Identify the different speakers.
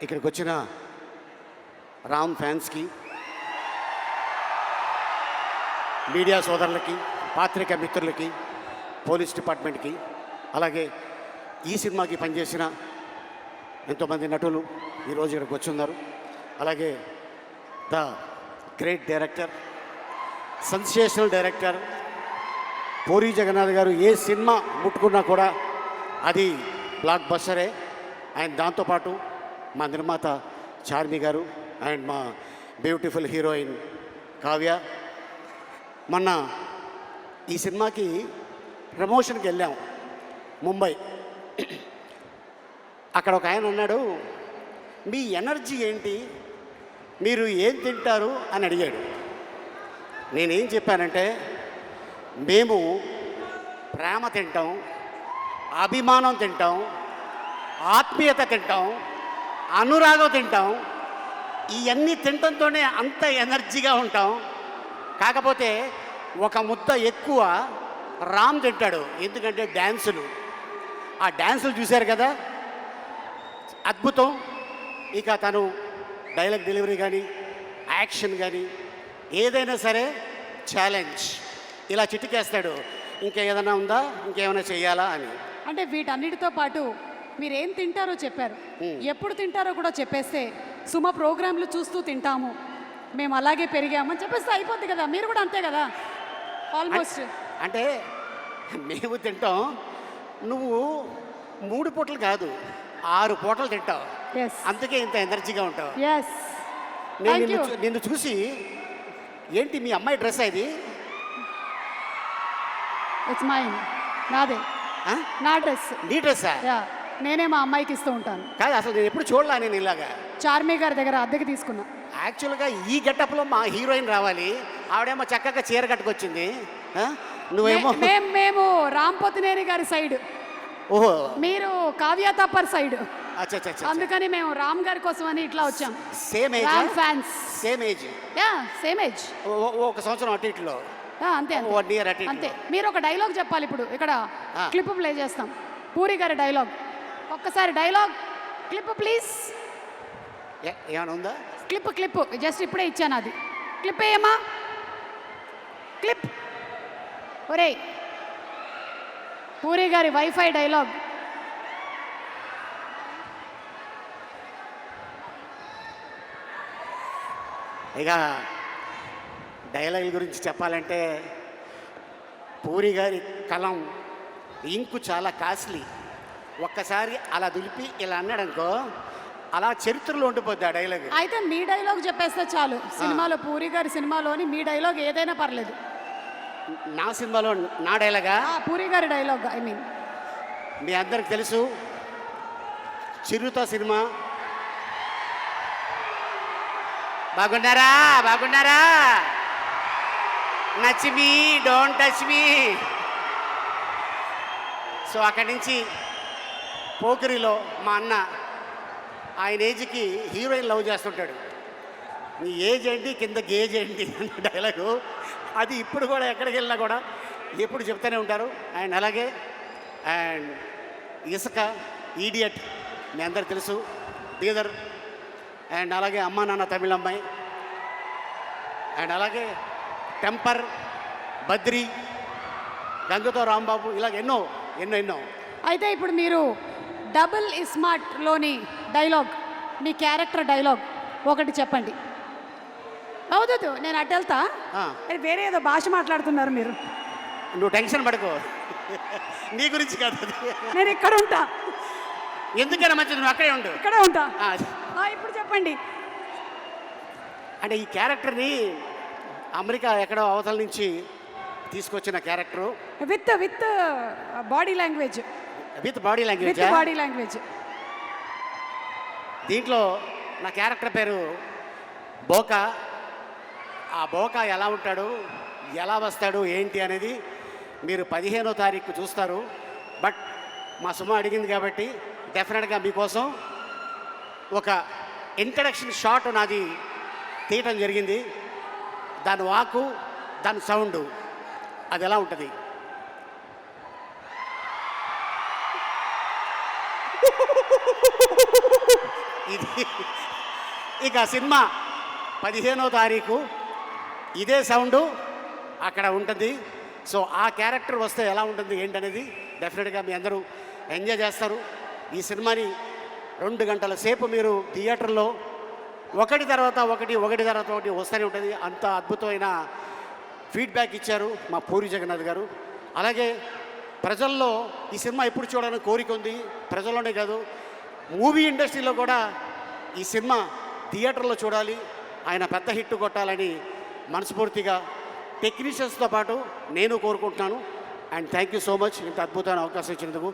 Speaker 1: ఇక్కడికి వచ్చిన రామ్ ఫ్యాన్స్కి, మీడియా సోదరులకి, పాత్రికా మిత్రులకి, పోలీస్ డిపార్ట్మెంట్కి, అలాగే ఈ సినిమాకి పనిచేసిన ఎంతోమంది నటులు ఈరోజు ఇక్కడికి వచ్చి ఉన్నారు. అలాగే the great director, sensational director Puri Jagannadh గారు ఏ సినిమా ముట్టుకున్నా కూడా అది బ్లాక్ బస్టరే. అండ్ దాంతోపాటు మా నిర్మాత చార్మి గారు అండ్ మా బ్యూటిఫుల్ హీరోయిన్ కావ్య. మొన్న ఈ సినిమాకి ప్రమోషన్కి వెళ్ళాం ముంబై. అక్కడ ఒక ఆయన అన్నాడు, మీ ఎనర్జీ ఏంటి, మీరు ఏం తింటారు అని అడిగాడు. నేనేం చెప్పానంటే, మేము ప్రేమ తింటాం, అభిమానం తింటాం, ఆత్మీయత తింటాం, అనురాగం తింటాం. ఇవన్నీ తినడంతోనే అంత ఎనర్జీగా ఉంటాం. కాకపోతే ఒక ముద్ద ఎక్కువ రామ్ తింటాడు, ఎందుకంటే డ్యాన్సులు. ఆ డ్యాన్సులు చూశారు కదా, అద్భుతం. ఇక తను డైలాగ్ డెలివరీ కానీ, యాక్షన్ కానీ ఏదైనా సరే ఛాలెంజ్. ఇలా చిటికేస్తాడు, ఇంకేదైనా ఉందా, ఇంకేమైనా చేయాలా అని.
Speaker 2: అంటే వీటన్నిటితో పాటు మీరు ఏం తింటారో చెప్పారు, ఎప్పుడు తింటారో కూడా చెప్పేస్తే సుమ ప్రోగ్రాంలు చూస్తూ తింటాము, మేము అలాగే పెరిగామని చెప్పేస్తే అయిపోద్ది కదా. మీరు కూడా అంతే కదా ఆల్మోస్ట్.
Speaker 1: అంటే మేము తింటాం, నువ్వు 3 పూటలు కాదు 6 పూటలు తింటావు, అందుకే ఇంత ఎనర్జీగా ఉంటావు. నేను నిన్ను చూసి, ఏంటి మీ అమ్మాయి డ్రెస్ ఇది?
Speaker 2: ఇట్స్ మైన్, నాదే, నా డ్రెస్.
Speaker 1: నీ డ్రెస్సా?
Speaker 2: నేనే మా అమ్మాయికి ఇస్తూ ఉంటాను.
Speaker 1: కాదు, అసలు నేను ఎప్పుడు చూడలా నేను ఇలాగా.
Speaker 2: చార్మి గారి దగ్గర అద్దెకి తీసుకున్నా.
Speaker 1: యాక్చువల్గా ఈ గెటప్లో మా హీరోయిన్ రావాలి, ఆవిడేమో చక్కగా చీర కట్టుకొచ్చింది, నువ్వేమో
Speaker 2: మేము రామ్ పోతినేని గారి సైడ్,
Speaker 1: ఓహో
Speaker 2: మీరు కావ్య తప్పర్ సైడ్.
Speaker 1: అచ్చా,
Speaker 2: అందుకని మేము రామ్ గారి కోసం అని ఇట్లా వచ్చాం.
Speaker 1: Same age,
Speaker 2: Ram fans.
Speaker 1: Same age,
Speaker 2: same age,
Speaker 1: ఒక సంవత్సరం అటు ఇట్లో.
Speaker 2: అంతే
Speaker 1: 1 year అటు
Speaker 2: అంతే. మీరు ఒక డైలాగ్ చెప్పాలి ఇప్పుడు. ఇక్కడ క్లిప్ ప్లే చేస్తాం, పూరి గారి డైలాగ్. ఒక్కసారి డైలాగ్ క్లిప్ ప్లీజ్.
Speaker 1: ఏమైనా ఉందా?
Speaker 2: క్లిప్ జస్ట్ ఇప్పుడే ఇచ్చాను, అది క్లిప్ ఏమా, క్లిప్. ఒరే పూరి గారి వైఫై డైలాగ్.
Speaker 1: ఇక డైలాగ్ గురించి చెప్పాలంటే, పూరి గారి కలం ఇంకు చాలా కాస్ట్లీ. ఒక్కసారి అలా దులిపి ఇలా అన్నాడనుకో, అలా చరిత్రలో ఉండిపోద్ది ఆ డైలాగ్.
Speaker 2: అయితే మీ డైలాగ్ చెప్పేస్తే చాలు. సినిమాలో, పూరి గారి సినిమాలోని మీ డైలాగ్ ఏదైనా పర్లేదు.
Speaker 1: నా సినిమాలో నా డైలాగా?
Speaker 2: పూరి గారి డైలాగ్. ఐ మీన్
Speaker 1: మీ అందరికి తెలుసు, చిరుత సినిమా. బాగున్నారా, నచ్చి me don't touch me. So అక్కడి నుంచి పోకిరిలో మా అన్న, ఆయన ఏజ్కి హీరోయిన్ లవ్ చేస్తుంటాడు. నీ ఏజ్ ఏంటి, కింద గేజ్ ఏంటి అనే డైలాగు. అది ఇప్పుడు కూడా ఎక్కడికి వెళ్ళినా కూడా ఎప్పుడు చెప్తూనే ఉంటారు. అండ్ అలాగే అండ్ ఇసుక, ఈడియట్ మీ అందరికి తెలుసు, బీదర్. అండ్ అలాగే అమ్మా నాన్న తమిళ అమ్మాయి. అండ్ అలాగే టెంపర్, బద్రి, గంగతో రాంబాబు, ఇలాగ ఎన్నో.
Speaker 2: అయితే ఇప్పుడు మీరు డబుల్ ఇస్మార్ట్లోని డైలాగ్, మీ క్యారెక్టర్ డైలాగ్ ఒకటి చెప్పండి. అవుతుంది, నేను అటు వెళ్తా. వేరే ఏదో భాష మాట్లాడుతున్నారు మీరు.
Speaker 1: నువ్వు టెన్షన్ పడుకో, నీ గురించి కాదు అది.
Speaker 2: నేను ఇక్కడ ఉంటా.
Speaker 1: ఎందుకైనా మంచిది, నువ్వు అక్కడే ఉండు.
Speaker 2: ఇక్కడే ఉంటా. ఇప్పుడు చెప్పండి.
Speaker 1: అంటే ఈ క్యారెక్టర్ని అమెరికా ఎక్కడో అవతల నుంచి తీసుకొచ్చిన character.
Speaker 2: With body language.
Speaker 1: With body
Speaker 2: language.
Speaker 1: దీంట్లో నా క్యారెక్టర్ పేరు బోకా. ఆ బోకా ఎలా ఉంటాడు, ఎలా వస్తాడు, ఏంటి అనేది మీరు 15వ తారీఖు చూస్తారు. బట్ మా సుమ అడిగింది కాబట్టి డెఫినెట్గా మీకోసం ఒక ఇంట్రడక్షన్ షాట్ నాది తీయటం జరిగింది. దాని వాకు, దాని సౌండు, అది ఎలా ఉంటుంది. ఇది ఇక సినిమా 15వ తారీఖు ఇదే సౌండు అక్కడ ఉంటుంది. సో ఆ క్యారెక్టర్ వస్తే ఎలా ఉంటుంది ఏంటనేది డెఫినెట్గా మీ అందరూ ఎంజాయ్ చేస్తారు. ఈ సినిమాని 2 గంటల సేపు మీరు థియేటర్లో ఒకటి తర్వాత ఒకటి వస్తూనే ఉంటుంది. అంత అద్భుతమైన ఫీడ్బ్యాక్ ఇచ్చారు మా పూరి జగన్నాథ్ గారు. అలాగే ప్రజల్లో ఈ సినిమా ఎప్పుడు చూడాలని కోరిక ఉంది. ప్రజల్లోనే కాదు, మూవీ ఇండస్ట్రీలో కూడా ఈ సినిమా థియేటర్లో చూడాలి, ఆయన పెద్ద హిట్ కొట్టాలని మనస్ఫూర్తిగా టెక్నీషియన్స్తో పాటు నేను కోరుకుంటున్నాను. And thank you so much ఇంత అద్భుతమైన అవకాశం ఇచ్చినందుకు.